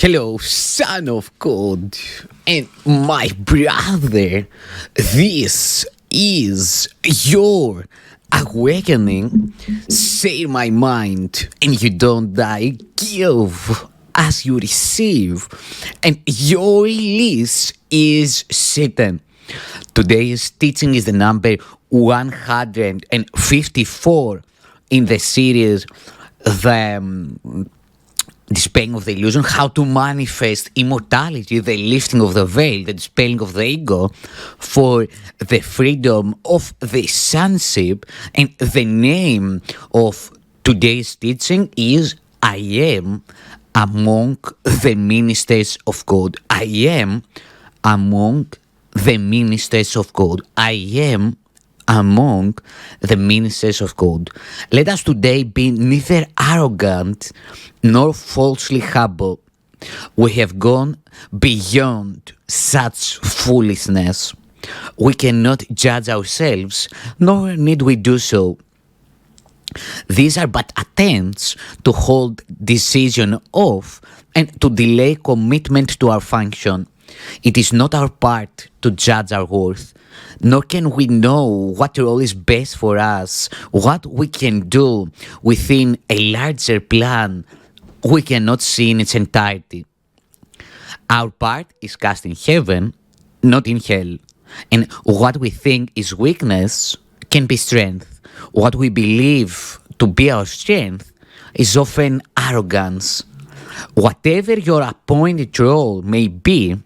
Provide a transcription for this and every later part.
Hello, son of God, and my brother. This is your awakening. Say my mind, and you don't die. Give as you receive, and your release is certain. Today's teaching is the number 154 in the series, the dispelling of the illusion, how to manifest immortality, the lifting of the veil, the dispelling of the ego for the freedom of the sonship. And the name of today's teaching is I am among the ministers of God. I am among the ministers of God. I am among the ministers of God. Let us today be neither arrogant nor falsely humble. We have gone beyond such foolishness. We cannot judge ourselves, nor need we do so. These are but attempts to hold decision off and to delay commitment to our function. It is not our part to judge our worth, nor can we know what role is best for us, what we can do within a larger plan we cannot see in its entirety. Our part is cast in heaven, not in hell, and what we think is weakness can be strength. What we believe to be our strength is often arrogance. Whatever your appointed role may be,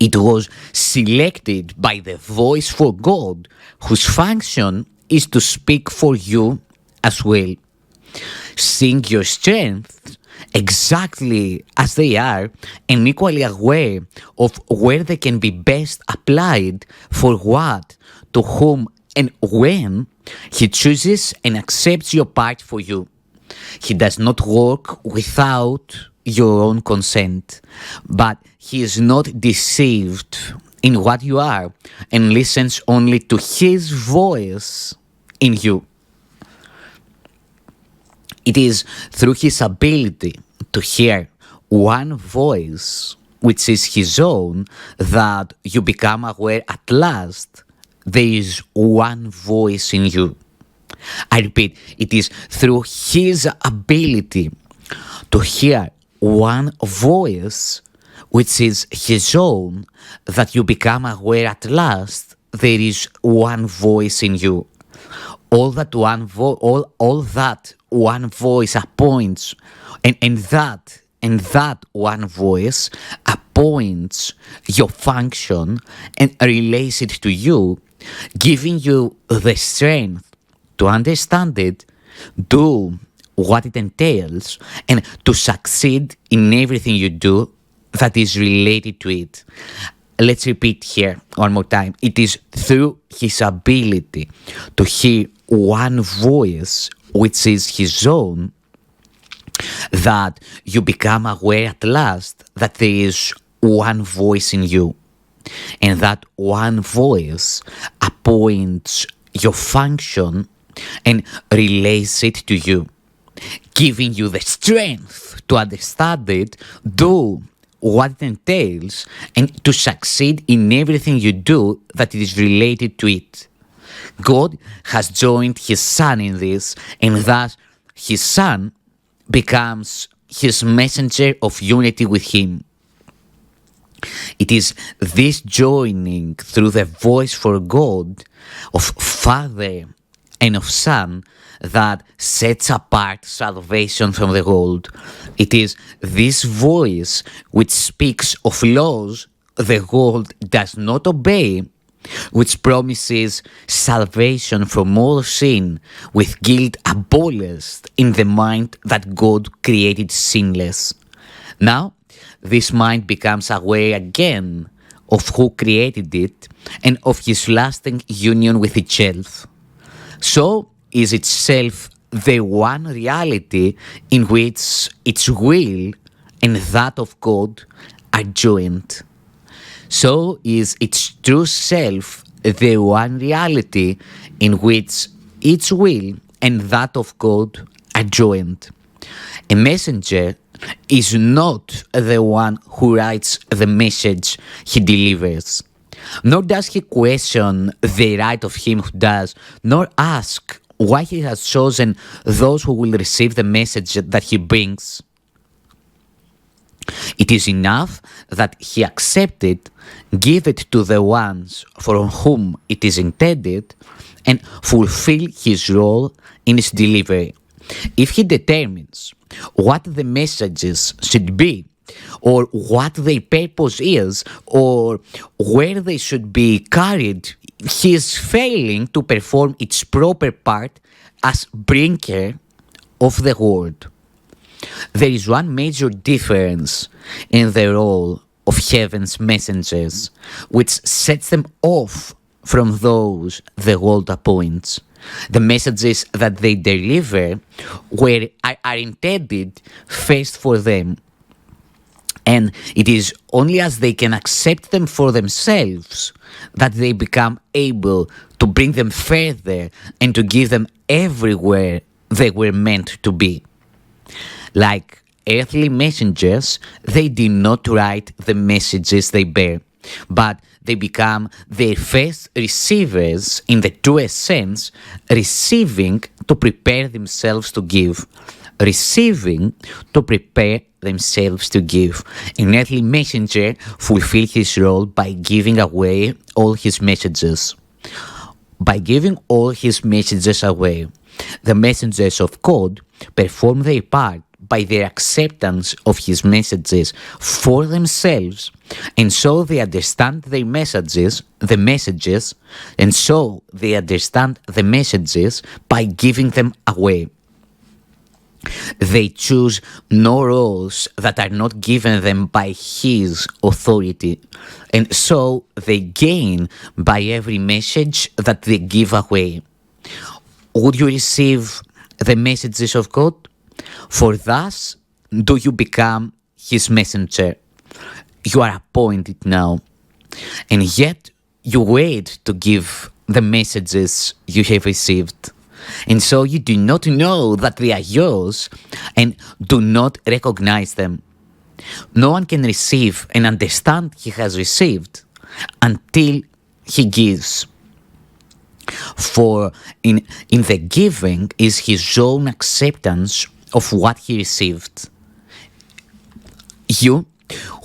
it was selected by the voice for God, whose function is to speak for you as well. Seeing your strengths exactly as they are and equally aware of where they can be best applied for what, to whom, and when, He chooses and accepts your part for you. He does not work without your own consent, but He is not deceived in what you are and listens only to His voice in you. It is through His ability to hear one voice, which is His own, that you become aware at last there is one voice in you. I repeat, it is through His ability to hear one voice, which is His own, that you become aware at last there is one voice in you. All that one voice appoints, and that one voice appoints your function and relates it to you, giving you the strength to understand it, do what it entails, and to succeed in everything you do that is related to it. Let's repeat here one more time. It is through His ability to hear one voice, which is His own, that you become aware at last that there is one voice in you. And that one voice appoints your function and relates it to you, giving you the strength to understand it, do what it entails, and to succeed in everything you do that is related to it. God has joined His Son in this, and thus His Son becomes His messenger of unity with Him. It is this joining through the voice for God of Father and of Son that sets apart salvation from the world. It is this voice which speaks of laws the world does not obey, which promises salvation from all sin, with guilt abolished in the mind that God created sinless. Now, this mind becomes aware again of who created it and of His lasting union with itself. So is itself the one reality in which its will and that of God are joined. So is its true self the one reality in which its will and that of God are joined. A messenger is not the one who writes the message he delivers. Nor does he question the right of him who does, nor ask why he has chosen those who will receive the message that he brings. It is enough that he accept it, give it to the ones for whom it is intended, and fulfill his role in its delivery. If he determines what the messages should be, or what their purpose is, or where they should be carried, he is failing to perform its proper part as bringer of the word. There is one major difference in the role of heaven's messengers, which sets them off from those the world appoints. The messages that they deliver are intended first for them, and it is only as they can accept them for themselves that they become able to bring them further and to give them everywhere they were meant to be. Like earthly messengers, they did not write the messages they bear, but they become their first receivers in the truest sense, receiving to prepare themselves to give. Receiving to prepare themselves to give. An earthly messenger fulfills his role by giving away all his messages. By giving all his messages away, the messengers of God perform their part by their acceptance of his messages for themselves, and so they understand the messages, and so they understand the messages by giving them away. They choose no roles that are not given them by his authority, and so they gain by every message that they give away. Would you receive the messages of God? For thus do you become his messenger. You are appointed now, and yet you wait to give the messages you have received. And so you do not know that they are yours and do not recognize them. No one can receive and understand he has received until he gives. For in the giving is his own acceptance of what he received. You,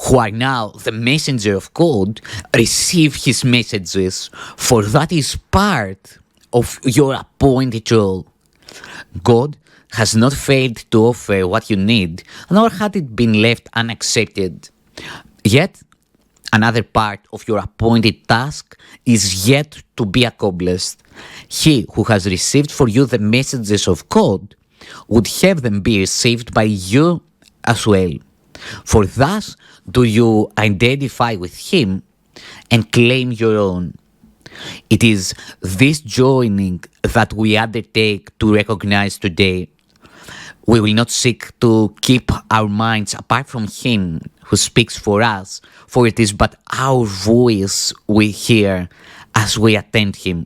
who are now the messenger of God, receive his messages, for that is part of your appointed role. God has not failed to offer what you need, nor had it been left unaccepted. Yet, another part of your appointed task is yet to be accomplished. He who has received for you the messages of God would have them be received by you as well. For thus do you identify with him and claim your own. It is this joining that we undertake to recognize today. We will not seek to keep our minds apart from him who speaks for us, for it is but our voice we hear as we attend him.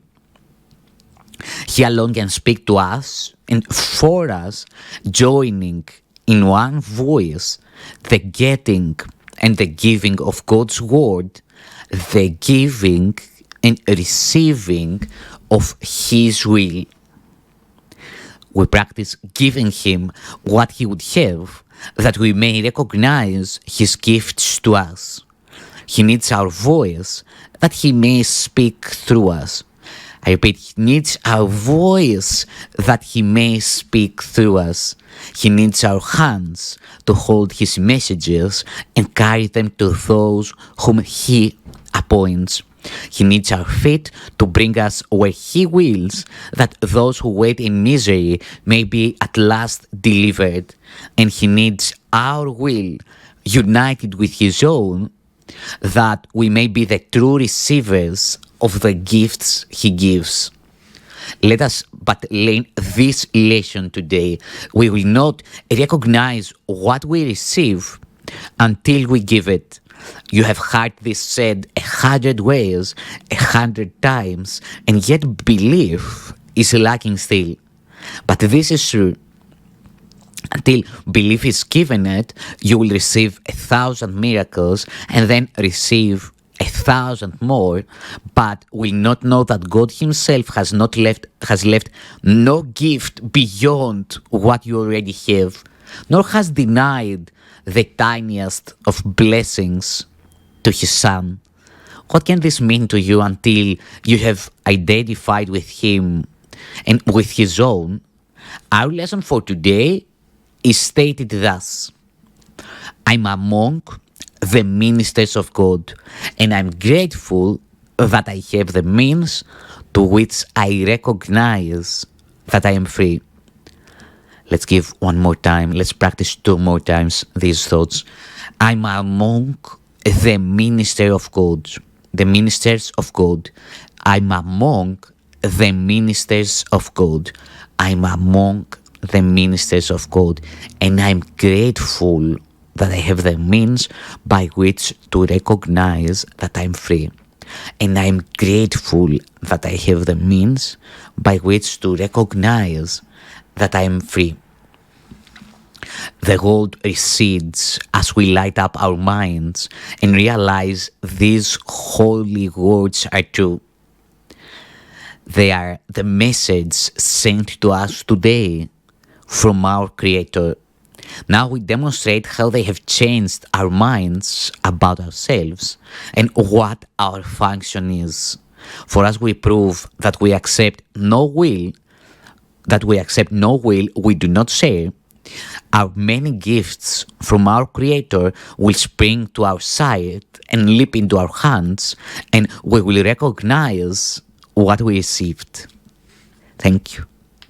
He alone can speak to us and for us, joining in one voice the getting and the giving of God's word, the giving and receiving of his will. We practice giving him what he would have, that we may recognize his gifts to us. He needs our voice, that he may speak through us. I repeat, he needs our voice, that he may speak through us. He needs our hands to hold his messages and carry them to those whom he appoints. He needs our feet to bring us where he wills, that those who wait in misery may be at last delivered. And he needs our will united with his own, that we may be the true receivers of the gifts he gives. Let us but learn this lesson today. We will not recognize what we receive until we give it. You have heard this said 100 ways, 100 times, and yet belief is lacking still. But this is true. Until belief is given it, you will receive 1,000 miracles and then receive 1,000 more, but will not know that God Himself has left no gift beyond what you already have, nor has denied the tiniest of blessings to His Son. What can this mean to you until you have identified with Him and with His own? Our lesson for today is stated thus: I'm among the ministers of God, and I'm grateful that I have the means to which I recognize that I am free. Let's give one more time. Let's practice 2 more times these thoughts. I'm among the minister of God, the ministers of God. I'm among the ministers of God. I'm among the ministers of God, and I'm grateful that I have the means by which to recognize that I'm free. And I'm grateful that I have the means by which to recognize that I am free. The world recedes as we light up our minds and realize these holy words are true. They are the message sent to us today from our Creator. Now we demonstrate how they have changed our minds about ourselves and what our function is. For as we prove that we accept no will, we do not share, our many gifts from our Creator will spring to our sight and leap into our hands, and we will recognize what we received. Thank you.